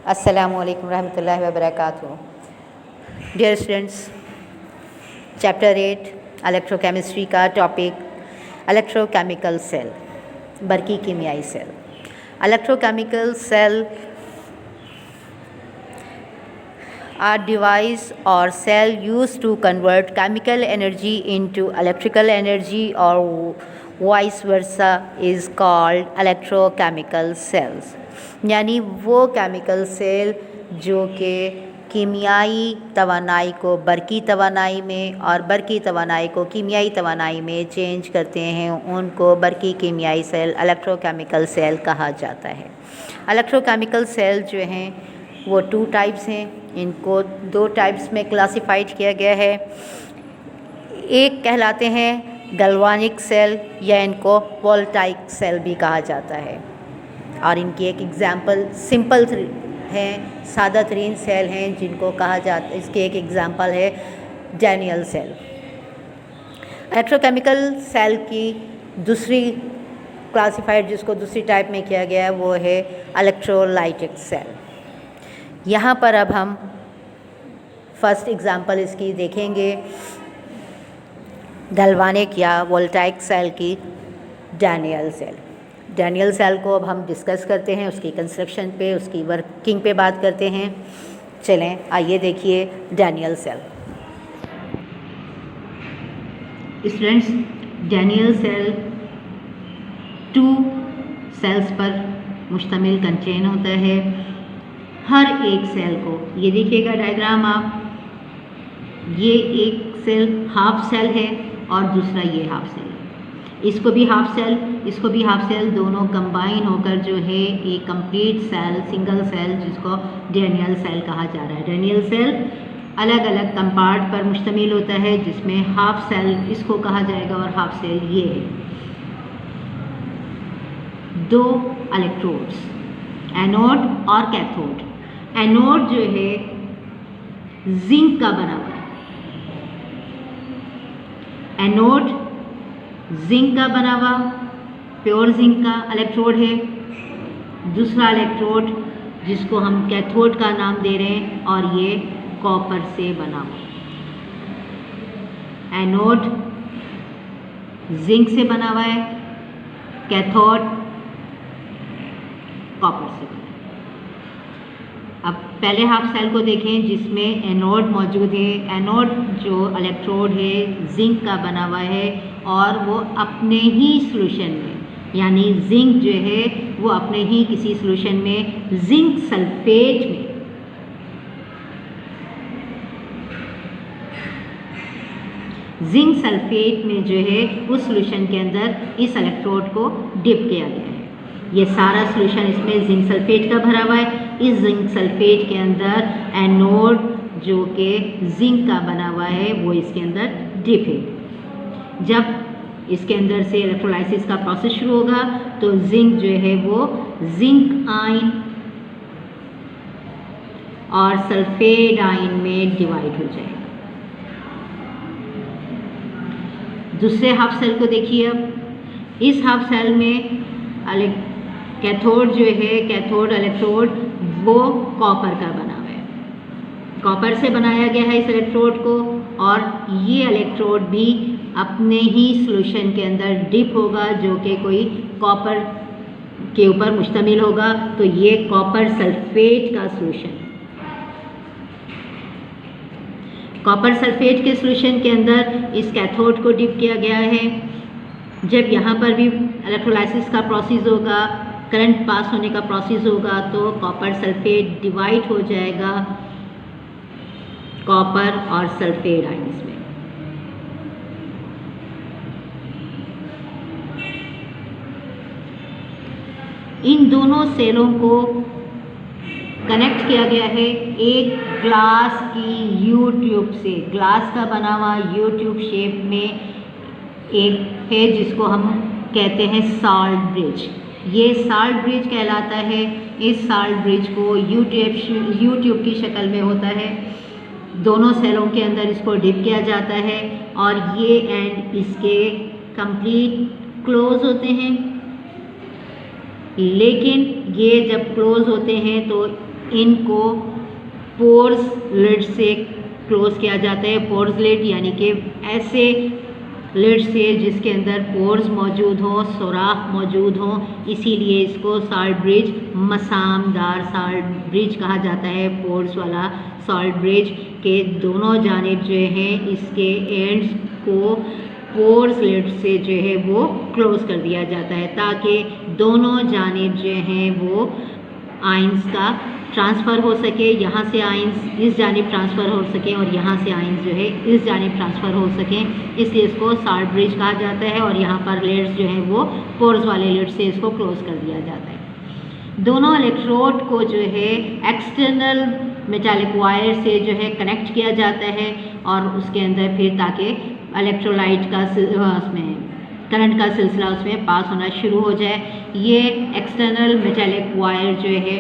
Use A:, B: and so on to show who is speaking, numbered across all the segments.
A: अस्सलामु अलैकुम रहमतुल्लाहि व बरकातुहू। डियर स्टूडेंट्स, चैप्टर 8 इलेक्ट्रोकेमिस्ट्री का टॉपिक इलेक्ट्रोकेमिकल सेल, बरकी कीमियाई सेल। Electrochemical cell are device or cell used to convert chemical energy into electrical energy or vice versa is called electrochemical cells। यानी वो केमिकल सेल जो कि कीमियाई तवानाई को बरकी तवानाई में और बरकी तवानाई को कीमियाई तवानाई में चेंज करते हैं, उनको बरकी कीमियाई सेल इलेक्ट्रोकेमिकल सेल कहा जाता है। इलेक्ट्रोकेमिकल सेल जो हैं वो 2 टाइप्स हैं, इनको 2 टाइप्स में क्लासिफाइड किया गया है। एक कहलाते हैं गैल्वानिक सेल या इनको वोल्टाइक सेल भी कहा जाता है, और इनकी एक एग्जांपल सिंपल हैं, सादा तरीन सेल हैं जिनको कहा जाता है। इसके एक एग्जांपल है डैनियल सेल। इलेक्ट्रोकेमिकल सेल की दूसरी क्लासिफाइड जिसको दूसरी टाइप में किया गया है वो है इलेक्ट्रोलाइटिक सेल। यहाँ पर अब हम फर्स्ट एग्जांपल इसकी देखेंगे, गैल्वानिक या वोल्टाइक सेल की डैनियल सेल। डैनियल सेल को अब हम डिस्कस करते हैं, उसकी कंस्ट्रक्शन पे, उसकी वर्किंग पे बात करते हैं। चलें आइए देखिए Daniell cell. Students, Daniell cell 2 cells पर मुश्तमिल कंटेन होता है। हर एक सेल को, ये देखिएगा डायग्राम आप, ये एक सेल हाफ सेल है और दूसरा ये हाफ सेल है। इसको भी हाफ सेल, इसको भी हाफ सेल, दोनों कंबाइन होकर जो है एक कंप्लीट सेल, सिंगल सेल, जिसको डैनियल सेल कहा जा रहा है। डैनियल सेल अलग अलग कंपार्ट पर मुश्तमिल होता है, जिसमें हाफ सेल इसको कहा जाएगा और हाफ सेल ये है। 2 इलेक्ट्रोड्स, एनोड और कैथोड। एनोड जो है जिंक का बना हुआ है, एनोड जिंक का बना हुआ, प्योर जिंक का इलेक्ट्रोड है। दूसरा इलेक्ट्रोड जिसको हम कैथोड का नाम दे रहे हैं, और ये कॉपर से बना हुआ। एनोड जिंक से बना हुआ है, कैथोड कॉपर से बना। अब पहले हाफ सेल को देखें जिसमें एनोड मौजूद है। एनोड जो इलेक्ट्रोड है जिंक का बना हुआ है, और वो अपने ही सॉल्यूशन में, यानी जिंक जो है वो अपने ही किसी सॉल्यूशन में जिंक सल्फेट में जो है उस सॉल्यूशन के अंदर इस इलेक्ट्रोड को डिप किया गया है। ये सारा सॉल्यूशन इसमें जिंक सल्फेट का भरा हुआ है। इस जिंक सल्फेट के अंदर एनोड जो कि जिंक का बना हुआ है वो इसके अंदर डिप है। जब इसके अंदर से इलेक्ट्रोलाइसिस का प्रोसेस शुरू होगा तो जिंक जो है वो जिंक आयन और सल्फेट आयन में डिवाइड हो जाएगा। दूसरे हाफ सेल को देखिए। अब इस हाफ सेल में कैथोड जो है, कैथोड इलेक्ट्रोड वो कॉपर का बना हुआ है, कॉपर से बनाया गया है इस इलेक्ट्रोड को, और ये इलेक्ट्रोड भी अपने ही सॉल्यूशन के अंदर डिप होगा जो कि कोई कॉपर के ऊपर मुश्तमिल होगा। तो ये कॉपर सल्फेट का सॉल्यूशन है। कॉपर सल्फेट के सॉल्यूशन के अंदर इस कैथोड को डिप किया गया है। जब यहाँ पर भी इलेक्ट्रोलाइसिस का प्रोसेस होगा, करंट पास होने का प्रोसेस होगा, तो कॉपर सल्फेट डिवाइड हो जाएगा कॉपर और सल्फेट आयंस में। इन दोनों सेलों को कनेक्ट किया गया है एक ग्लास की यू ट्यूब से। ग्लास का बना हुआ यू ट्यूब शेप में एक है जिसको हम कहते हैं साल्ट ब्रिज। ये साल्ट ब्रिज कहलाता है। इस साल्ट ब्रिज को यू ट्यूब की शक्ल में होता है। दोनों सेलों के अंदर इसको डिप किया जाता है और ये एंड इसके कंप्लीट क्लोज होते हैं। लेकिन ये जब क्लोज होते हैं तो इनको पोर्स लिड से क्लोज किया जाता है। पोर्स लिड यानी कि ऐसे लिड से जिसके अंदर पोर्स मौजूद हों, सुराख मौजूद हों, इसीलिए इसको सॉल्ट ब्रिज, मसामदार सॉल्ट ब्रिज कहा जाता है। पोर्स वाला सॉल्ट ब्रिज के दोनों जानिब जो हैं इसके एंड्स को पोर्स लिड से जो है वो क्लोज कर दिया जाता है ताकि दोनों जानिब जो हैं वो आइंस का ट्रांसफ़र हो सके। यहाँ से आइंस इस जानिब ट्रांसफ़र हो सके और यहाँ से आइंस जो है इस जानिब ट्रांसफ़र हो सकें, इसलिए इसको सॉल्ट ब्रिज कहा जाता है। और यहाँ पर लिड्स जो है वो पोर्स वाले लिड से इसको क्लोज कर दिया जाता है। दोनों इलेक्ट्रोड को जो है एक्सटर्नल मेटालिक वायर से जो है कनेक्ट किया जाता है और उसके अंदर फिर ताकि इलेक्ट्रोलाइट का उसमें करंट का सिलसिला उसमें पास होना शुरू हो जाए। ये एक्सटर्नल मेटालिक वायर जो है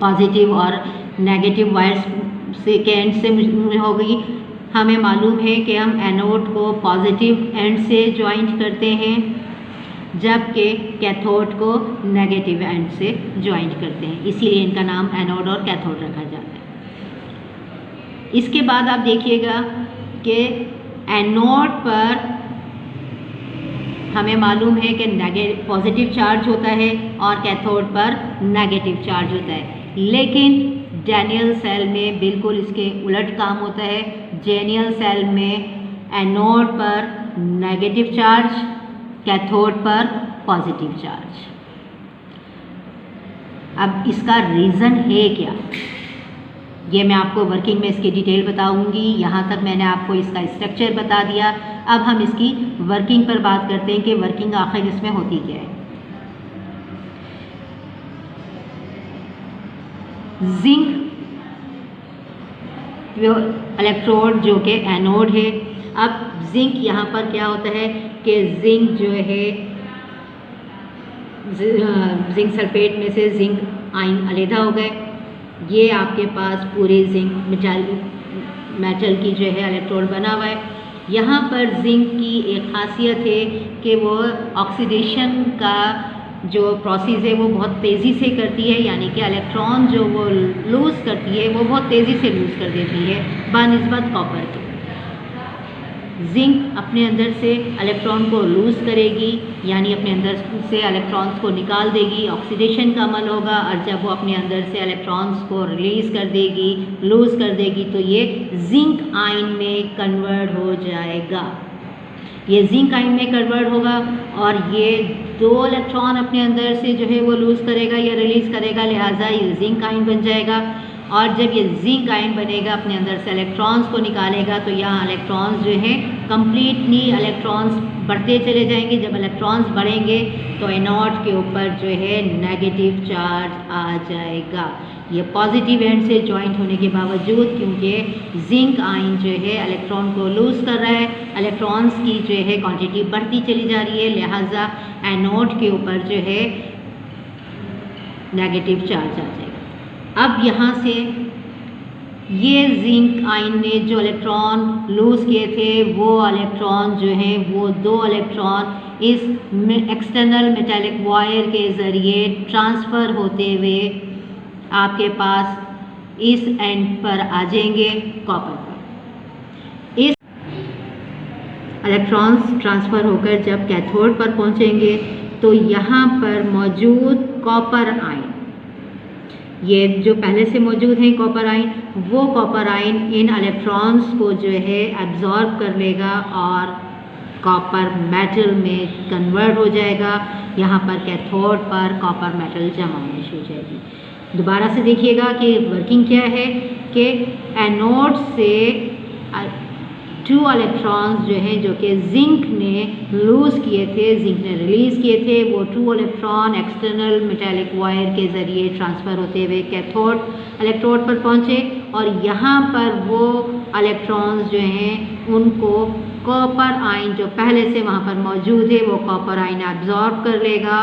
A: पॉजिटिव और नेगेटिव वायर्स से के एंड से हो गई। हमें मालूम है कि हम एनोड को पॉजिटिव एंड से ज्वाइंट करते हैं जबकि कैथोड को नेगेटिव एंड से ज्वाइंट करते हैं, इसीलिए इनका नाम एनोड और कैथोड रखा जाता है। इसके बाद आप देखिएगा कि एनोड पर हमें मालूम है कि पॉजिटिव चार्ज होता है और कैथोड पर नेगेटिव चार्ज होता है, लेकिन डैनियल सेल में बिल्कुल इसके उलट काम होता है। डैनियल सेल में एनोड पर नेगेटिव चार्ज, कैथोड पर पॉजिटिव चार्ज। अब इसका रीज़न है क्या, ये मैं आपको वर्किंग में इसकी डिटेल बताऊंगी। यहाँ तक मैंने आपको इसका स्ट्रक्चर बता दिया। अब हम इसकी वर्किंग पर बात करते हैं कि वर्किंग आखिर इसमें होती क्या है। जिंक इलेक्ट्रोड जो कि एनोड है। अब जिंक यहाँ पर क्या होता है कि जिंक जो है जिंक सल्फेट में से जिंक आयन अलहदा हो गए। ये आपके पास पूरे जिंक मेटल की जो है इलेक्ट्रोड बना हुआ है। यहाँ पर जिंक की एक खासियत है कि वो ऑक्सीडेशन का जो प्रोसेस है वो बहुत तेज़ी से करती है, यानी कि इलेक्ट्रॉन जो वो लूज़ करती है वो बहुत तेज़ी से लूज़ कर देती है बनिस्बत कॉपर के। जिंक अपने अंदर से इलेक्ट्रॉन को लूज़ करेगी, यानी अपने अंदर से इलेक्ट्रॉन्स को निकाल देगी, ऑक्सीडेशन का अमल होगा और जब वो अपने अंदर से इलेक्ट्रॉन्स को रिलीज़ कर देगी, लूज़ कर देगी, तो ये जिंक आयन में कन्वर्ट हो जाएगा। ये जिंक आयन में कन्वर्ट होगा और ये दो इलेक्ट्रॉन अपने अंदर से जो है वो लूज़ करेगा या रिलीज़ करेगा, लिहाजा ये जिंक आयन बन जाएगा। और जब ये जिंक आयन बनेगा अपने अंदर से इलेक्ट्रॉन्स को निकालेगा तो यहाँ इलेक्ट्रॉन्स जो हैं कंप्लीटली इलेक्ट्रॉन्स बढ़ते चले जाएंगे। जब इलेक्ट्रॉन्स बढ़ेंगे तो एनोड के ऊपर जो है नेगेटिव चार्ज आ जाएगा। ये पॉजिटिव एंड से जॉइंट होने के बावजूद, क्योंकि जिंक आयन जो है इलेक्ट्रॉन को लूज़ कर रहा है, इलेक्ट्रॉन्स की जो है क्वांटिटी बढ़ती चली जा रही है, लिहाजा एनोड के ऊपर जो है नेगेटिव चार्ज आ जाएगा। अब यहाँ से ये जिंक आयन ने जो इलेक्ट्रॉन लूज़ किए थे वो इलेक्ट्रॉन जो हैं वो दो इलेक्ट्रॉन इस एक्सटर्नल मेटालिक वायर के ज़रिए ट्रांसफ़र होते हुए आपके पास इस एंड पर आ जाएंगे कॉपर पर। इस इलेक्ट्रॉन्स ट्रांसफ़र होकर जब कैथोड पर पहुँचेंगे तो यहाँ पर मौजूद कॉपर आयन, ये जो पहले से मौजूद हैं कॉपर आयन, वो कॉपर आयन इन इलेक्ट्रॉन्स को जो है एब्जॉर्ब कर लेगा और कॉपर मेटल में कन्वर्ट हो जाएगा। यहाँ पर कैथोड पर कॉपर मेटल जमा होनी शुरू हो जाएगी। दोबारा से देखिएगा कि वर्किंग क्या है कि एनोड से टू इलेक्ट्रॉन्स जो हैं जो कि जिंक ने लूज़ किए थे, जिंक ने रिलीज़ किए थे, वो two electron external metallic wire के ज़रिए ट्रांसफ़र होते हुए कैथोड इलेक्ट्रोड पर पहुँचे और यहाँ पर वो इलेक्ट्रॉन्स जो हैं उनको कॉपर आयन जो पहले से वहाँ पर मौजूद है वो कॉपर आयन एब्जॉर्ब कर लेगा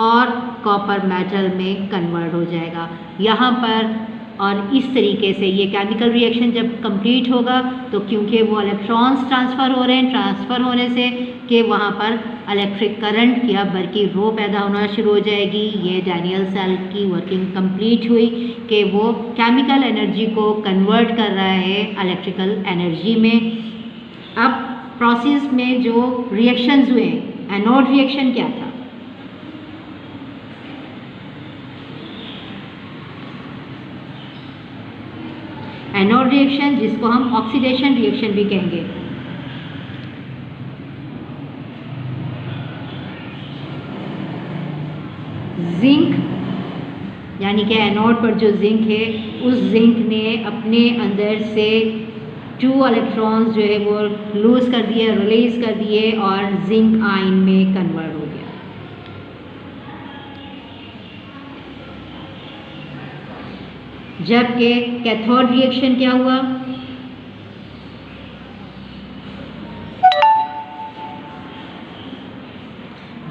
A: और कॉपर मेटल में कन्वर्ट हो जाएगा यहाँ पर। और इस तरीके से ये केमिकल रिएक्शन जब कंप्लीट होगा तो क्योंकि वो इलेक्ट्रॉन्स ट्रांसफ़र हो रहे हैं, ट्रांसफ़र होने से कि वहाँ पर इलेक्ट्रिक करंट या बल्कि रो पैदा होना शुरू हो जाएगी। ये डैनियल सेल की वर्किंग कंप्लीट हुई कि वो केमिकल एनर्जी को कन्वर्ट कर रहा है इलेक्ट्रिकल एनर्जी में। अब प्रोसेस में जो रिएक्शंस हुए, एनोड रिएक्शन क्या था? एनोड रिएक्शन, जिसको हम ऑक्सीडेशन रिएक्शन भी कहेंगे, जिंक यानी कि एनोड पर जो जिंक है, उस जिंक ने अपने अंदर से 2 इलेक्ट्रॉन्स जो है वो लूज कर दिए, रिलीज कर दिए और जिंक आयन में कन्वर्ट हो गया। जबकि कैथोड रिएक्शन क्या हुआ?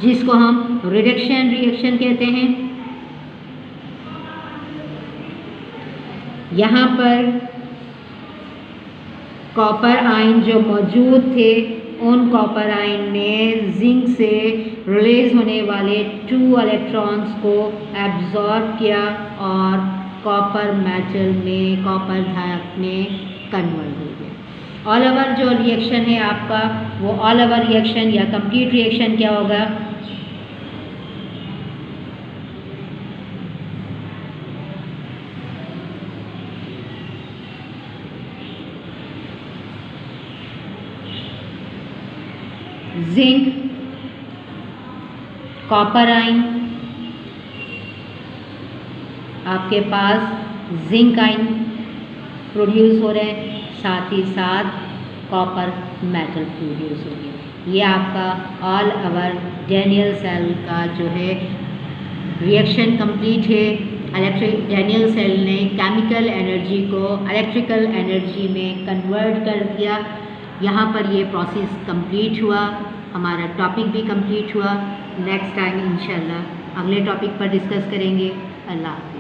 A: जिसको हम रिडक्शन रिएक्शन कहते हैं। यहाँ पर कॉपर आयन जो मौजूद थे, उन कॉपर आयन ने जिंक से रिलीज होने वाले 2 इलेक्ट्रॉन्स को एब्जॉर्ब किया और कॉपर मेटल में, कॉपर धातु में कन्वर्ट हो गया। ऑल ओवर जो रिएक्शन है आपका, वो ऑल ओवर रिएक्शन या कंप्लीट रिएक्शन क्या होगा? जिंक, कॉपर आयन, आपके पास जिंक आयन प्रोड्यूस हो रहे हैं, साथ ही साथ कॉपर मेटल प्रोड्यूस हो गया। ये आपका ऑल ओवर डैनियल सेल का जो है रिएक्शन कंप्लीट है। डैनियल सेल ने केमिकल एनर्जी को इलेक्ट्रिकल एनर्जी में कन्वर्ट कर दिया। यहाँ पर ये प्रोसेस कंप्लीट हुआ, हमारा टॉपिक भी कंप्लीट हुआ। नेक्स्ट टाइम इंशाल्लाह अगले टॉपिक पर डिस्कस करेंगे। अल्लाह।